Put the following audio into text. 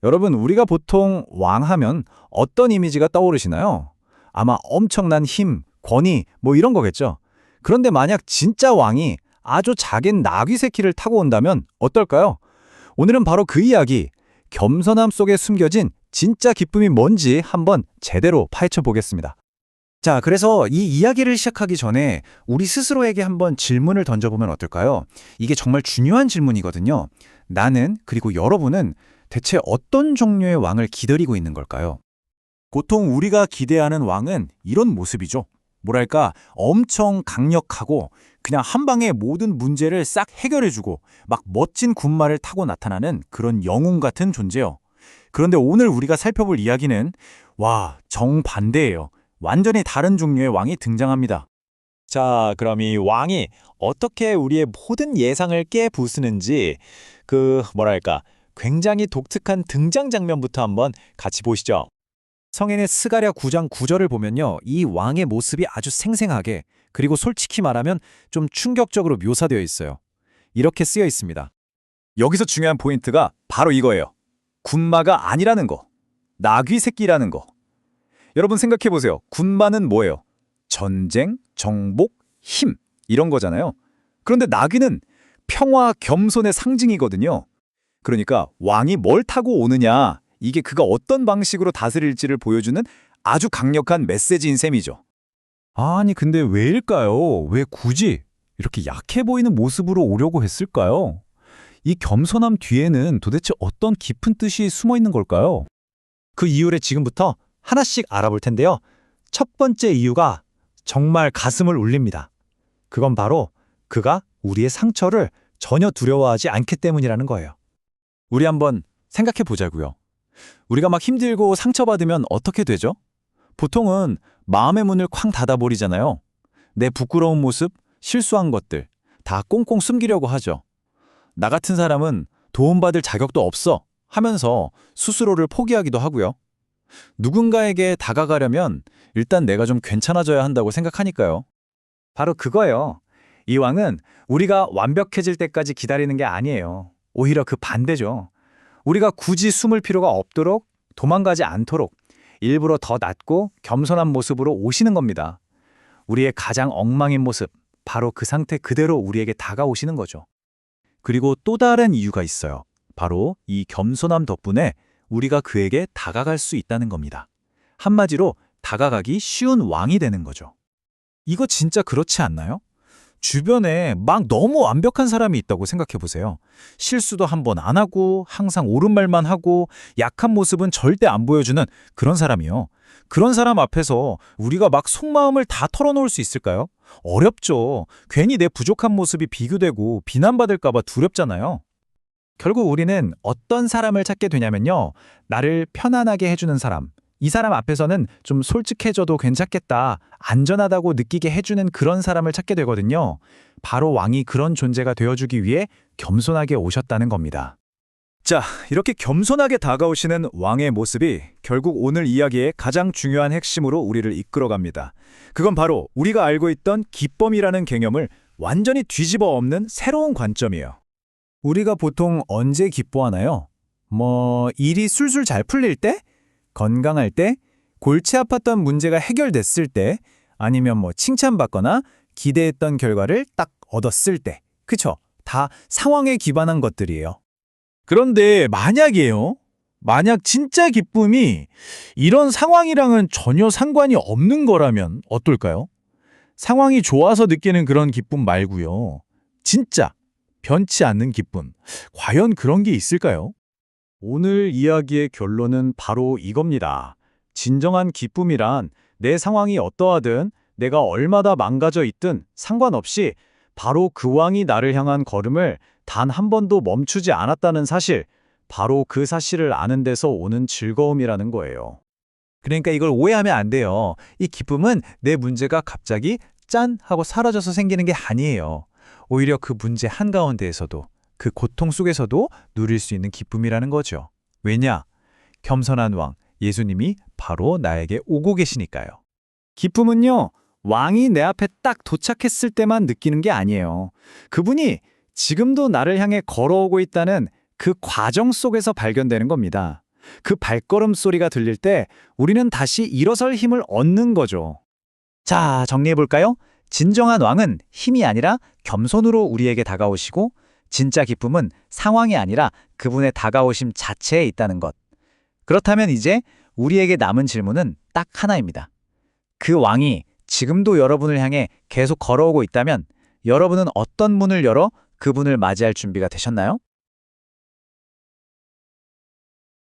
여러분, 우리가 보통 왕 하면 어떤 이미지가 떠오르시나요? 아마 엄청난 힘, 권위, 뭐 이런 거겠죠. 그런데 만약 진짜 왕이 아주 작은 나귀 새끼를 타고 온다면 어떨까요? 오늘은 바로 그 이야기, 겸손함 속에 숨겨진 진짜 기쁨이 뭔지 한번 제대로 파헤쳐 보겠습니다. 자, 그래서 이 이야기를 시작하기 전에 우리 스스로에게 한번 질문을 던져보면 어떨까요? 이게 정말 중요한 질문이거든요. 나는, 그리고 여러분은 대체 어떤 종류의 왕을 기다리고 있는 걸까요? 보통 우리가 기대하는 왕은 이런 모습이죠. 뭐랄까, 엄청 강력하고 그냥 한 방에 모든 문제를 싹 해결해주고 막 멋진 군마를 타고 나타나는 그런 영웅 같은 존재요. 그런데 오늘 우리가 살펴볼 이야기는 정반대예요. 완전히 다른 종류의 왕이 등장합니다. 자, 그럼 이 왕이 어떻게 우리의 모든 예상을 깨부수는지 굉장히 독특한 등장 장면부터 한번 같이 보시죠. 성인의 스가랴 9장 9절을 보면요. 이 왕의 모습이 아주 생생하게, 그리고 솔직히 말하면 좀 충격적으로 묘사되어 있어요. 이렇게 쓰여 있습니다. 여기서 중요한 포인트가 바로 이거예요. 군마가 아니라는 거. 나귀 새끼라는 거. 여러분 생각해 보세요. 군마는 뭐예요? 전쟁, 정복, 힘 이런 거잖아요. 그런데 나귀는 평화, 겸손의 상징이거든요. 그러니까 왕이 뭘 타고 오느냐, 이게 그가 어떤 방식으로 다스릴지를 보여주는 아주 강력한 메시지인 셈이죠. 아니, 근데 왜일까요? 왜 굳이 이렇게 약해 보이는 모습으로 오려고 했을까요? 이 겸손함 뒤에는 도대체 어떤 깊은 뜻이 숨어 있는 걸까요? 그 이유를 지금부터 하나씩 알아볼 텐데요. 첫 번째 이유가 정말 가슴을 울립니다. 그건 바로 그가 우리의 상처를 전혀 두려워하지 않기 때문이라는 거예요. 우리 한번 생각해 보자고요. 우리가 막 힘들고 상처받으면 어떻게 되죠? 보통은 마음의 문을 쾅 닫아버리잖아요. 내 부끄러운 모습, 실수한 것들 다 꽁꽁 숨기려고 하죠. 나 같은 사람은 도움받을 자격도 없어 하면서 스스로를 포기하기도 하고요. 누군가에게 다가가려면 일단 내가 좀 괜찮아져야 한다고 생각하니까요. 바로 그거예요. 이 왕은 우리가 완벽해질 때까지 기다리는 게 아니에요. 오히려 그 반대죠. 우리가 굳이 숨을 필요가 없도록, 도망가지 않도록 일부러 더 낮고 겸손한 모습으로 오시는 겁니다. 우리의 가장 엉망인 모습, 바로 그 상태 그대로 우리에게 다가오시는 거죠. 그리고 또 다른 이유가 있어요. 바로 이 겸손함 덕분에 우리가 그에게 다가갈 수 있다는 겁니다. 한마디로 다가가기 쉬운 왕이 되는 거죠. 이거 진짜 그렇지 않나요? 주변에 막 너무 완벽한 사람이 있다고 생각해 보세요. 실수도 한 번 안 하고 항상 옳은 말만 하고 약한 모습은 절대 안 보여주는 그런 사람이요. 그런 사람 앞에서 우리가 막 속마음을 다 털어놓을 수 있을까요? 어렵죠. 괜히 내 부족한 모습이 비교되고 비난받을까 봐 두렵잖아요. 결국 우리는 어떤 사람을 찾게 되냐면요. 나를 편안하게 해주는 사람. 이 사람 앞에서는 좀 솔직해져도 괜찮겠다, 안전하다고 느끼게 해주는 그런 사람을 찾게 되거든요. 바로 왕이 그런 존재가 되어주기 위해 겸손하게 오셨다는 겁니다. 자, 이렇게 겸손하게 다가오시는 왕의 모습이 결국 오늘 이야기의 가장 중요한 핵심으로 우리를 이끌어갑니다. 그건 바로 우리가 알고 있던 기쁨이라는 개념을 완전히 뒤집어 엎는 새로운 관점이에요. 우리가 보통 언제 기뻐하나요? 일이 술술 잘 풀릴 때? 건강할 때? 골치 아팠던 문제가 해결됐을 때? 아니면 칭찬받거나 기대했던 결과를 딱 얻었을 때? 그쵸? 다 상황에 기반한 것들이에요. 그런데 만약 진짜 기쁨이 이런 상황이랑은 전혀 상관이 없는 거라면 어떨까요? 상황이 좋아서 느끼는 그런 기쁨 말고요. 진짜 변치 않는 기쁨. 과연 그런 게 있을까요? 오늘 이야기의 결론은 바로 이겁니다. 진정한 기쁨이란 내 상황이 어떠하든 내가 얼마나 망가져 있든 상관없이 바로 그 왕이 나를 향한 걸음을 단 한 번도 멈추지 않았다는 사실, 바로 그 사실을 아는 데서 오는 즐거움이라는 거예요. 그러니까 이걸 오해하면 안 돼요. 이 기쁨은 내 문제가 갑자기 짠 하고 사라져서 생기는 게 아니에요. 오히려 그 문제 한가운데에서도, 그 고통 속에서도 누릴 수 있는 기쁨이라는 거죠. 왜냐? 겸손한 왕, 예수님이 바로 나에게 오고 계시니까요. 기쁨은요, 왕이 내 앞에 딱 도착했을 때만 느끼는 게 아니에요. 그분이 지금도 나를 향해 걸어오고 있다는 그 과정 속에서 발견되는 겁니다. 그 발걸음 소리가 들릴 때 우리는 다시 일어설 힘을 얻는 거죠. 자, 정리해볼까요? 진정한 왕은 힘이 아니라 겸손으로 우리에게 다가오시고 진짜 기쁨은 상황이 아니라 그분의 다가오심 자체에 있다는 것. 그렇다면 이제 우리에게 남은 질문은 딱 하나입니다. 그 왕이 지금도 여러분을 향해 계속 걸어오고 있다면 여러분은 어떤 문을 열어 그분을 맞이할 준비가 되셨나요?